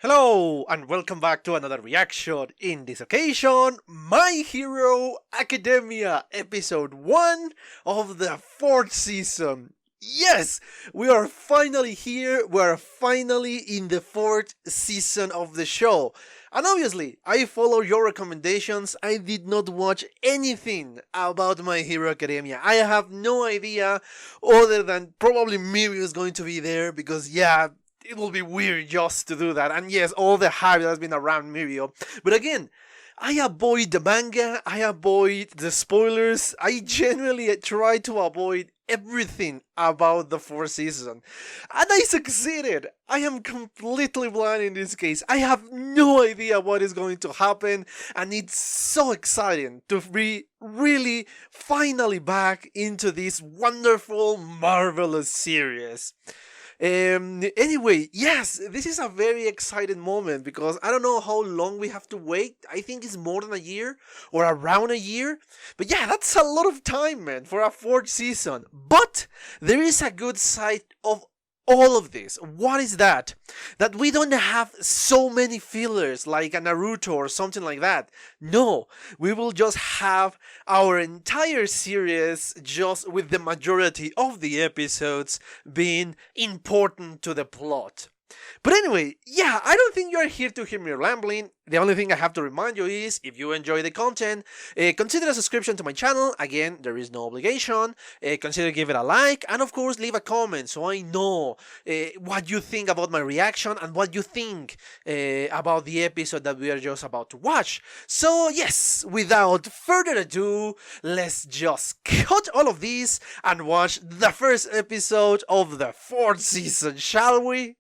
Hello and welcome back to another reaction. In this occasion, My Hero Academia Episode 1 of the 4th season. Yes, we are finally here. We are finally in the 4th season of the show. And obviously, I follow your recommendations. I did not watch anything about My Hero Academia. I have no idea other than probably Mirio is going to be there because it will be weird just to do that. And yes, all the hype that has been around Mirio. But again, I avoid the manga, I avoid the spoilers, I genuinely try to avoid everything about the 4th season. And I succeeded! I am completely blind in this case. I have no idea what is going to happen, and it's so exciting to be really finally back into this wonderful, marvelous series. Anyway, yes, this is a very exciting moment because I don't know how long we have to wait. I think it's more than a year or around a year. But yeah, that's a lot of time, man, for a 4th season. But there is a good side of all of this. What is that? That we don't have so many fillers like a Naruto or something like that. No, we will just have our entire series just with the majority of the episodes being important to the plot. But anyway, yeah, I don't think you are here to hear me rambling. The only thing I have to remind you is, if you enjoy the content, consider a subscription to my channel. Again, there is no obligation. Consider give it a like, and of course, leave a comment so I know what you think about my reaction and what you think about the episode that we are just about to watch. So yes, without further ado, let's just cut all of this and watch the first episode of the 4th season, shall we?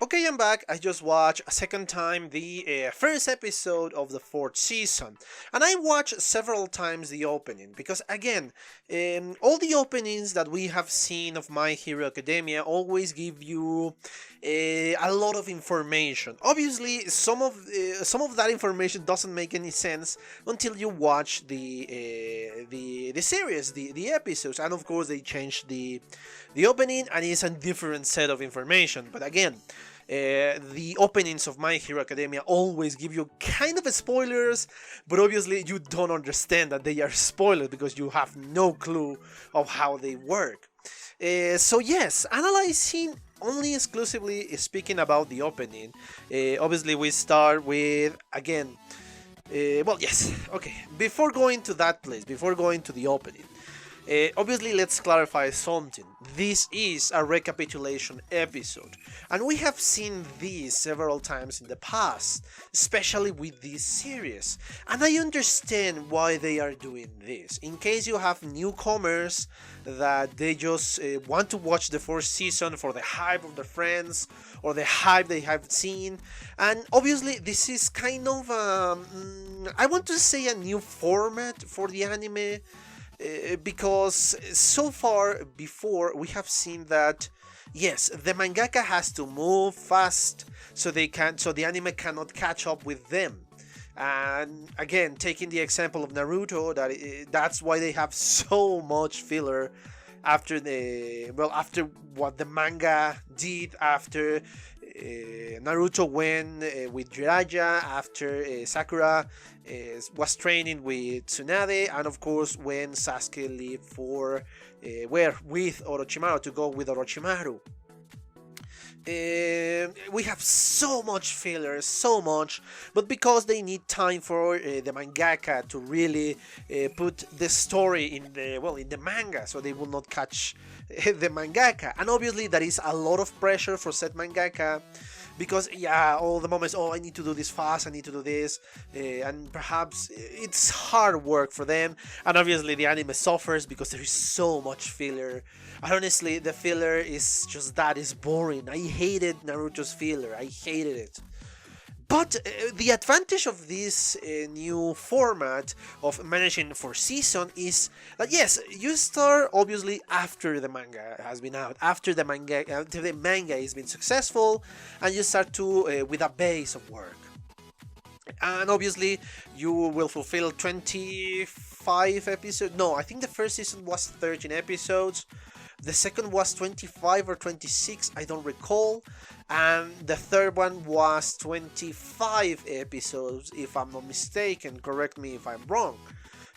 Okay, I'm back. I just watched a second time the first episode of the 4th season, and I watched several times the opening because, again, all the openings that we have seen of My Hero Academia always give you a lot of information. Obviously, some of that information doesn't make any sense until you watch the series, the episodes, and of course they changed the opening, and it's a different set of information. But again, the openings of My Hero Academia always give you kind of spoilers, but obviously you don't understand that they are spoilers because you have no clue of how they work. So yes, analyzing only exclusively speaking about the opening, obviously we start with, again, well, yes, okay, before going to that place, before going to the opening, obviously, let's clarify something. This is a recapitulation episode, and we have seen these several times in the past, especially with this series, and I understand why they are doing this. In case you have newcomers that they just want to watch the 4th season for the hype of their friends or the hype they have seen, and obviously this is kind of, I want to say, a new format for the anime. Because so far before we have seen that yes, the mangaka has to move fast so the anime cannot catch up with them. And again, taking the example of Naruto, that's why they have so much filler after after what the manga did, after Naruto went with Jiraiya, after Sakura was training with Tsunade, and of course when Sasuke left for with Orochimaru to go with Orochimaru. We have so much filler, so much, but because they need time for the mangaka to really put the story in the manga, so they will not catch the mangaka, and obviously that is a lot of pressure for said mangaka. Because, yeah, all the moments, I need to do this fast, I need to do this, and perhaps it's hard work for them, and obviously the anime suffers because there is so much filler, and honestly, the filler is just that, is boring. I hated Naruto's filler, I hated it. But the advantage of this new format of managing for season is that yes, you start obviously after the manga has been out, after the manga has been successful, and you start to with a base of work. And obviously you will fulfill 25 episodes. No, I think the first season was 13 episodes. The second was 25 or 26, I don't recall. And the third one was 25 episodes, if I'm not mistaken. Correct me if I'm wrong.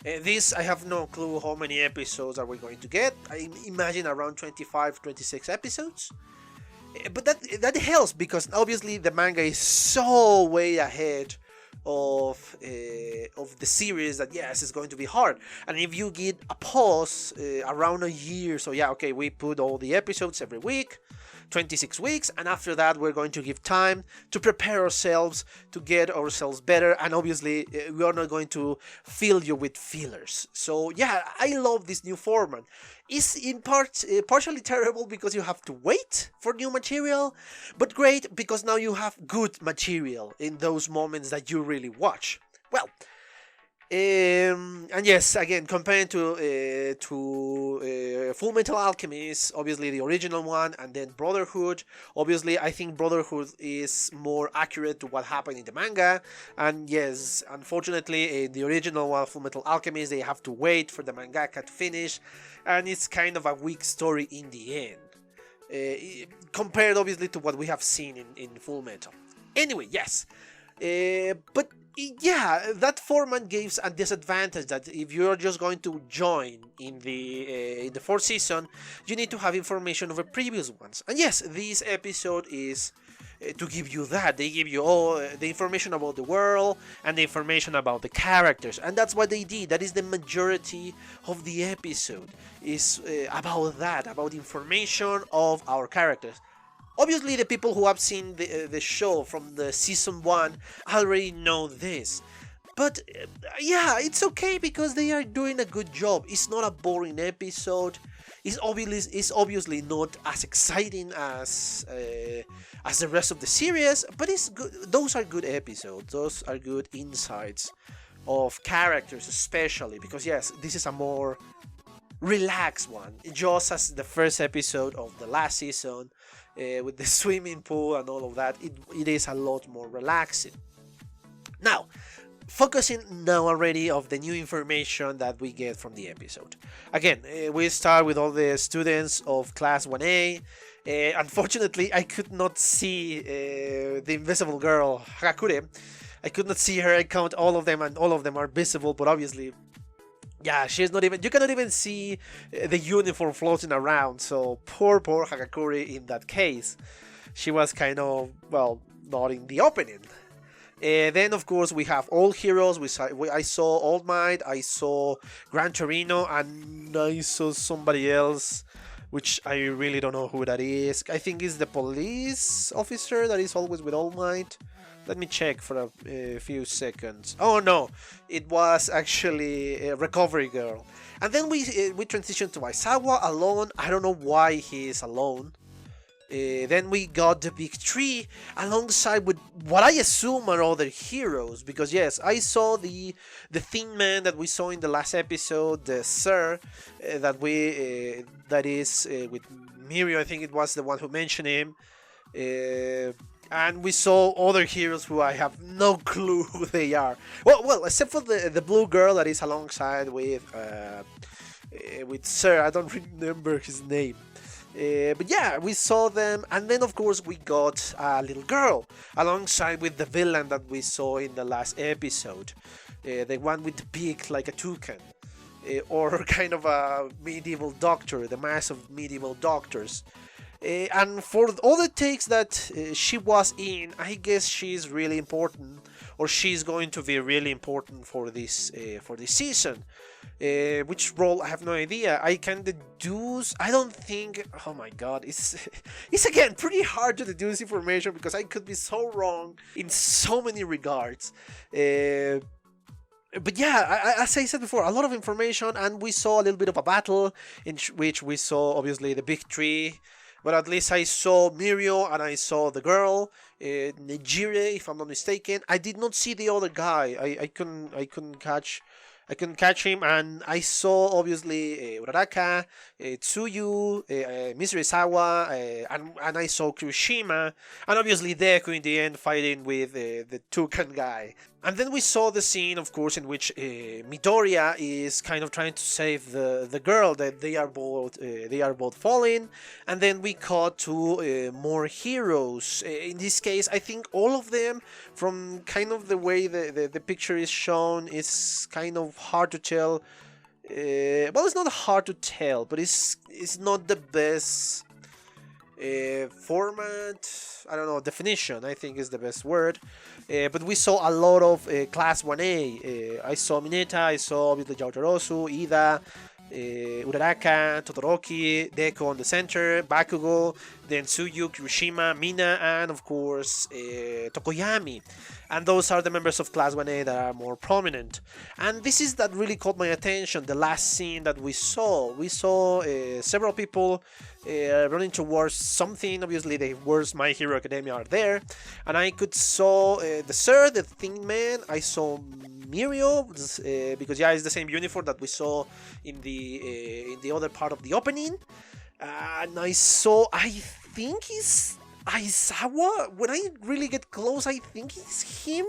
This, I have no clue how many episodes are we going to get. I imagine around 25, 26 episodes. But that helps, because obviously the manga is so way ahead of the series that yes, it's going to be hard. And if you get a pause around a year, so yeah, okay, we put all the episodes every week, 26 weeks, and after that we're going to give time to prepare ourselves, to get ourselves better, and obviously we are not going to fill you with fillers. So yeah, I love this new format. It's in part partially terrible because you have to wait for new material, but great because now you have good material in those moments that you really watch. Well, and yes, again, compared to Full Metal Alchemist, obviously the original one, and then Brotherhood. Obviously, I think Brotherhood is more accurate to what happened in the manga. And yes, unfortunately, in the original one, Full Metal Alchemist, they have to wait for the mangaka to finish, and it's kind of a weak story in the end, compared obviously to what we have seen in Full Metal. Anyway, yes, but yeah, that format gives a disadvantage that if you're just going to join in the fourth season, you need to have information of the previous ones. And yes, this episode is to give you that. They give you all the information about the world and the information about the characters, and that's what they did. That is the majority of the episode, is about that, about information of our characters. Obviously, the people who have seen the show from the season 1 already know this. But yeah, it's okay because they are doing a good job. It's not a boring episode. It's obviously not as exciting as the rest of the series, but it's good. Those are good episodes. Those are good insights of characters, especially because yes, this is a more relaxed one, just as the first episode of the last season. With the swimming pool and all of that, it is a lot more relaxing. Now, focusing now already of the new information that we get from the episode. Again, we start with all the students of class 1A. Unfortunately, I could not see the invisible girl, Hagakure. I could not see her. I count all of them, and all of them are visible, but obviously, yeah, she's not even. You cannot even see the uniform floating around. So poor Hagakure in that case. She was kind of, well, not in the opening. Then of course we have all heroes. I saw All Might, I saw Gran Torino, and I saw somebody else, which I really don't know who that is. I think it's the police officer that is always with All Might. Let me check for a few seconds. Oh no, it was actually a recovery girl. And then we transition to Aizawa alone. I don't know why he is alone. Then we got the big tree alongside with what I assume are other heroes, because yes, I saw the thin man that we saw in the last episode, the Sir, that is with Mirio. I think it was the one who mentioned him. And we saw other heroes who I have no clue who they are. Well, except for the blue girl that is alongside with Sir. I don't remember his name. But yeah, we saw them, and then of course we got a little girl alongside with the villain that we saw in the last episode, the one with the beak like a toucan, or kind of a medieval doctor, the mass of medieval doctors. And for all the takes that she was in, I guess she's really important, or she's going to be really important for this season. Which role, I have no idea. I can deduce. I don't think. Oh my god, it's again pretty hard to deduce information because I could be so wrong in so many regards. But yeah, as I said before, a lot of information, and we saw a little bit of a battle in which we saw obviously the big tree but at least I saw Mirio and I saw the girl, Nejire, if I'm not mistaken. I did not see the other guy. I couldn't catch him, and I saw obviously Uraraka, Tsuyu, Miserizawa, and I saw Kirishima, and obviously Deku in the end fighting with the Toucan guy. And then we saw the scene, of course, in which Midoriya is kind of trying to save the girl. That they are both falling, and then we cut to more heroes. In this case, I think all of them, from kind of the way the picture is shown, is kind of hard to tell. Well, it's not hard to tell, but it's not the best format. I don't know, definition, I think is the best word. But we saw a lot of Class 1A. I saw Mineta, I saw obviously Yaotarosu, Ida, Uraraka, Todoroki, Deku on the center, Bakugo, then Tsuyu, Kirishima, Mina, and of course Tokoyami. And those are the members of Class 1A that are more prominent. And this is that really caught my attention, the last scene that we saw. We saw several people running towards something. Obviously, the words My Hero Academia are there. And I could saw the Sir, the Thin Man. I saw Mirio, because yeah, it's the same uniform that we saw in the other part of the opening. And I think he's Aizawa. When I really get close, I think it's him.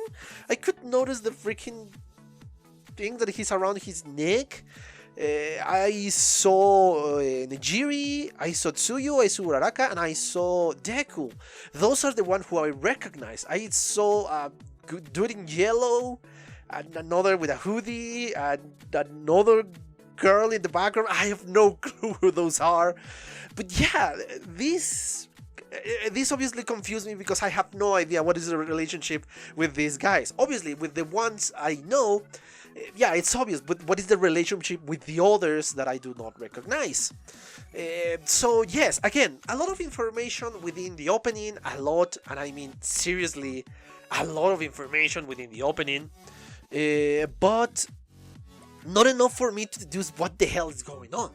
I could notice the freaking thing that he's around his neck. I saw Nejiri, I saw Tsuyu, I saw Uraraka, and I saw Deku. Those are the ones who I recognize. I saw a dude in yellow, and another with a hoodie, and another girl in the background. I have no clue who those are. But yeah, this obviously confused me because I have no idea what is the relationship with these guys. Obviously, with the ones I know, yeah, it's obvious, but what is the relationship with the others that I do not recognize? So yes, again, a lot of information within the opening, a lot, and I mean seriously, a lot of information within the opening, but not enough for me to deduce what the hell is going on.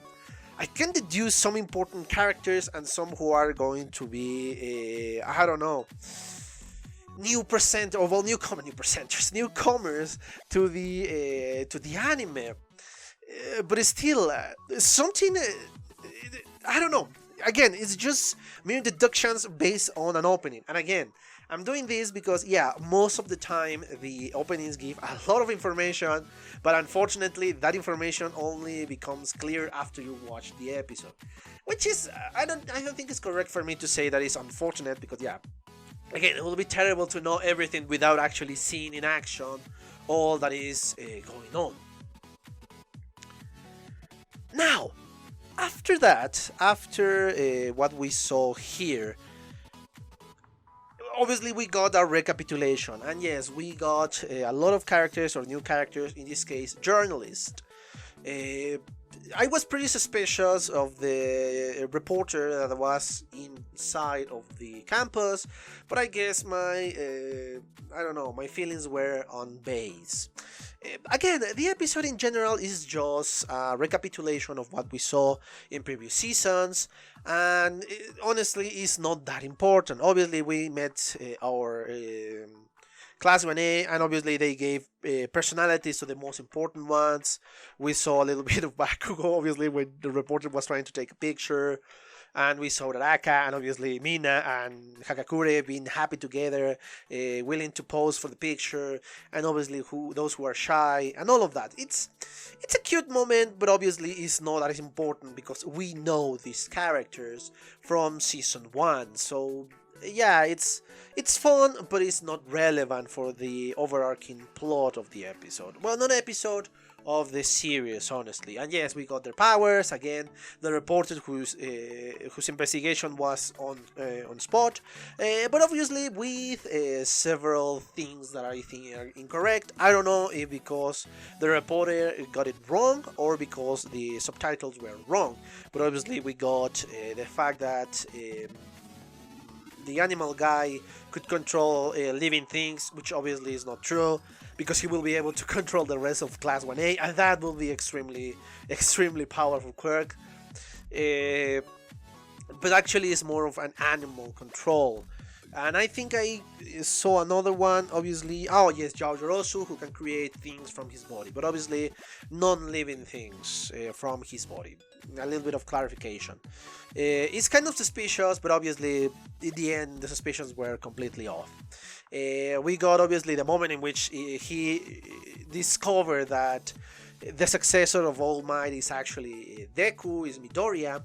I can deduce some important characters and some who are going to be, I don't know, newcomers to the anime. But it's still something, I don't know. Again, it's just mere deductions based on an opening. And again, I'm doing this because, yeah, most of the time the openings give a lot of information, but unfortunately that information only becomes clear after you watch the episode. Which is, I don't think it's correct for me to say that it's unfortunate, because, yeah, again, it will be terrible to know everything without actually seeing in action all that is going on. Now, after that, what we saw here, obviously we got our recapitulation, and yes, we got a lot of characters, or new characters, in this case, journalists. I was pretty suspicious of the reporter that was inside of the campus, but I guess my feelings were on base. Again, the episode in general is just a recapitulation of what we saw in previous seasons, and honestly, it's not that important. Obviously, we met our Class 1A, and obviously they gave personalities to the most important ones. We saw a little bit of Bakugo, obviously, when the reporter was trying to take a picture. And we saw Uraraka and obviously Mina and Hagakure being happy together, willing to pose for the picture, and obviously those who are shy, and all of that. It's a cute moment, but obviously it's not that important because we know these characters from Season 1. So yeah, it's fun, but it's not relevant for the overarching plot of the episode. Well, not episode, of the series, honestly. And yes, we got their powers again. The reporter whose investigation was on spot, but obviously with several things that I think are incorrect. I don't know if because the reporter got it wrong or because the subtitles were wrong. But obviously we got the fact that the animal guy could control living things, which obviously is not true, because he will be able to control the rest of Class 1A, and that will be extremely powerful quirk. but actually is more of an animal control. And I think I saw another one, obviously. Oh, yes, Yaoyorosu, who can create things from his body, but obviously non-living things from his body. A little bit of clarification. It's kind of suspicious, but obviously, in the end, the suspicions were completely off. We got, obviously, the moment in which he discovered that the successor of All Might is actually Deku, is Midoriya.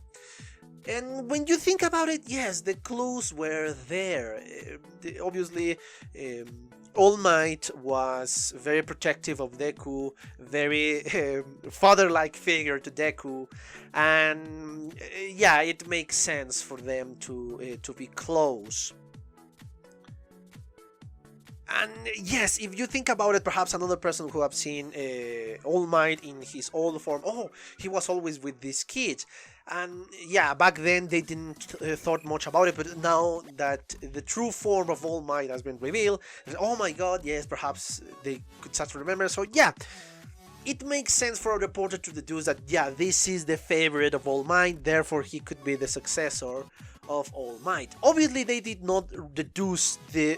And when you think about it, yes, the clues were there. Obviously, All Might was very protective of Deku, very father-like figure to Deku, and yeah, it makes sense for them to be close. And yes, if you think about it, perhaps another person who have seen All Might in his old form, oh, he was always with this kid. And yeah, back then they didn't thought much about it, but now that the true form of All Might has been revealed, oh my god, yes, perhaps they could start to remember. So yeah, it makes sense for a reporter to deduce that, yeah, this is the favorite of All Might, therefore he could be the successor of All Might. Obviously, they did not deduce the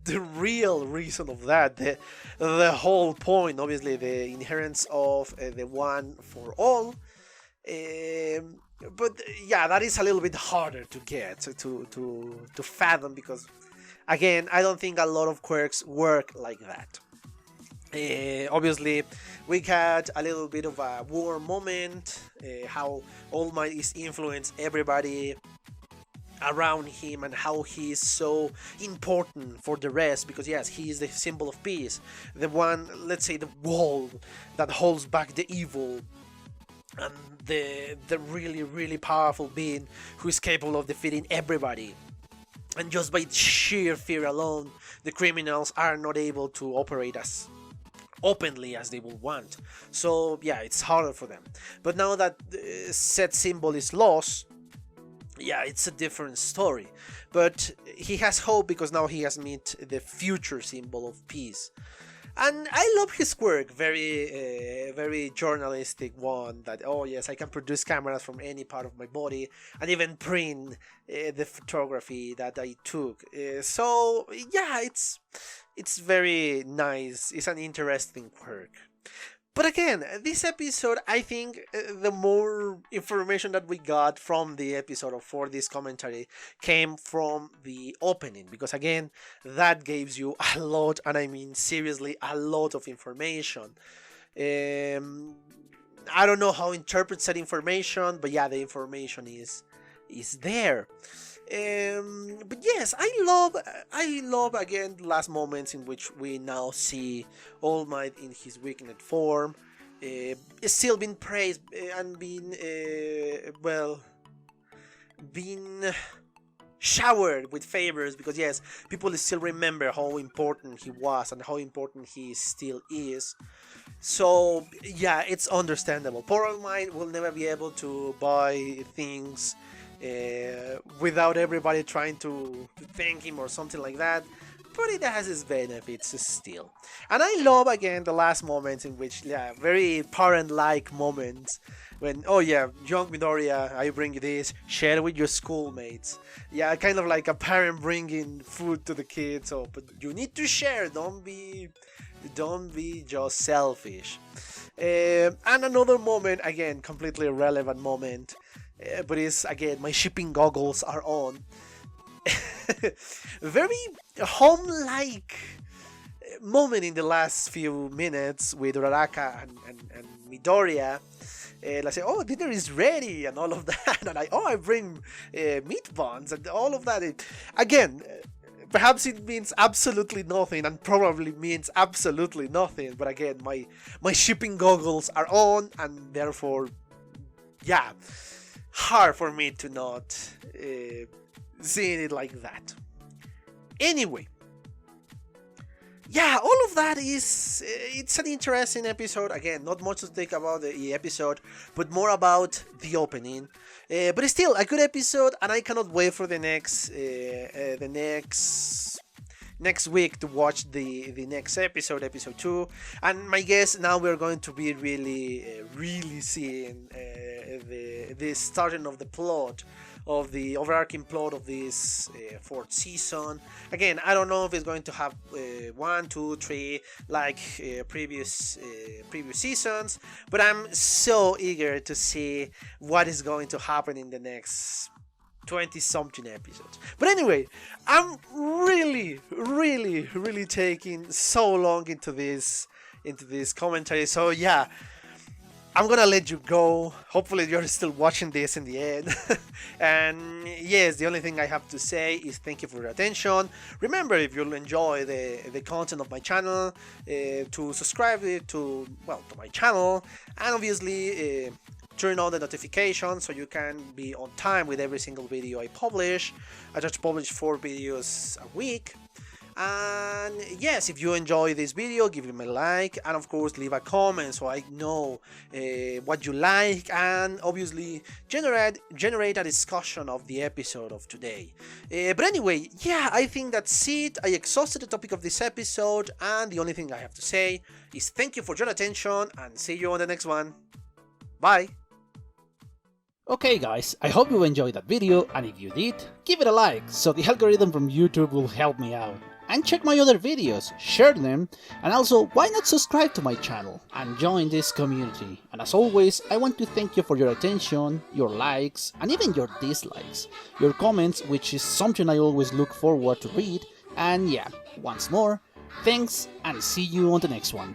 the real reason of that, the whole point, obviously, the inherence of the one for all. But yeah, that is a little bit harder to get to fathom, because again, I don't think a lot of quirks work like that. Obviously, we had a little bit of a war moment, how All Might is influenced everybody around him and how he is so important for the rest, because yes, he is the symbol of peace, the one, let's say, the wall that holds back the evil, and the really, really powerful being who is capable of defeating everybody. And just by sheer fear alone, the criminals are not able to operate as openly as they would want. So yeah, it's harder for them. But now that said symbol is lost, yeah, it's a different story. But he has hope because now he has met the future symbol of peace. And I love his quirk, very journalistic one, that, oh yes, I can produce cameras from any part of my body and even print the photography that I took. So yeah, it's very nice. It's an interesting quirk. But again, this episode, I think the more information that we got from the episode for this commentary came from the opening, because again, that gives you a lot, and I mean seriously, a lot of information. I don't know how to interpret that information, but yeah, the information is there. But yes, I love again the last moments in which we now see All Might in his weakened form, still being praised and being being showered with favors, because yes, people still remember how important he was and how important he still is. So yeah, it's understandable. Poor All Might will never be able to buy things without everybody trying to thank him or something like that, but it has its benefits still. And I love again the last moments in which, yeah, very parent-like moments when, oh yeah, young Midoriya, I bring you this, share with your schoolmates. Yeah, kind of like a parent bringing food to the kids. So, but you need to share. Don't be just selfish. And another moment, again, completely irrelevant moment. But it's, again, my shipping goggles are on. Very home-like moment in the last few minutes with Raraka and Midoriya. Like say, oh, dinner is ready and all of that. And I bring meat buns and all of that. Again, perhaps it means absolutely nothing and probably means absolutely nothing. But again, my shipping goggles are on, and therefore, yeah, hard for me to not seeing it like that. Anyway, yeah, all of that is, it's an interesting episode. Again, not much to think about the episode, but more about the opening. But it's still a good episode, and I cannot wait for the next week to watch the next episode 2. And my guess, now we're going to be really seeing the starting of the plot of the overarching plot of this fourth season. Again, I don't know if it's going to have 1, 2, 3 like previous seasons, but I'm so eager to see what is going to happen in the next 20 something episodes. But anyway, I'm really taking so long into this commentary, so yeah, I'm gonna let you go. Hopefully you're still watching this in the end. And yes, the only thing I have to say is thank you for your attention. Remember, if you enjoy the content of my channel, to subscribe to my channel, and obviously turn on the notifications so you can be on time with every single video I publish. I just publish 4 videos a week. And yes, if you enjoy this video, give it a like, and of course leave a comment so I know what you like, and obviously generate a discussion of the episode of today. But anyway, yeah, I think that's it. I exhausted the topic of this episode, and the only thing I have to say is thank you for your attention, and see you on the next one. Bye! Okay guys, I hope you enjoyed that video, and if you did, give it a like so the algorithm from YouTube will help me out. And check my other videos, share them, and also why not subscribe to my channel and join this community. And as always, I want to thank you for your attention, your likes, and even your dislikes, your comments, which is something I always look forward to read. And yeah, once more, thanks, and see you on the next one.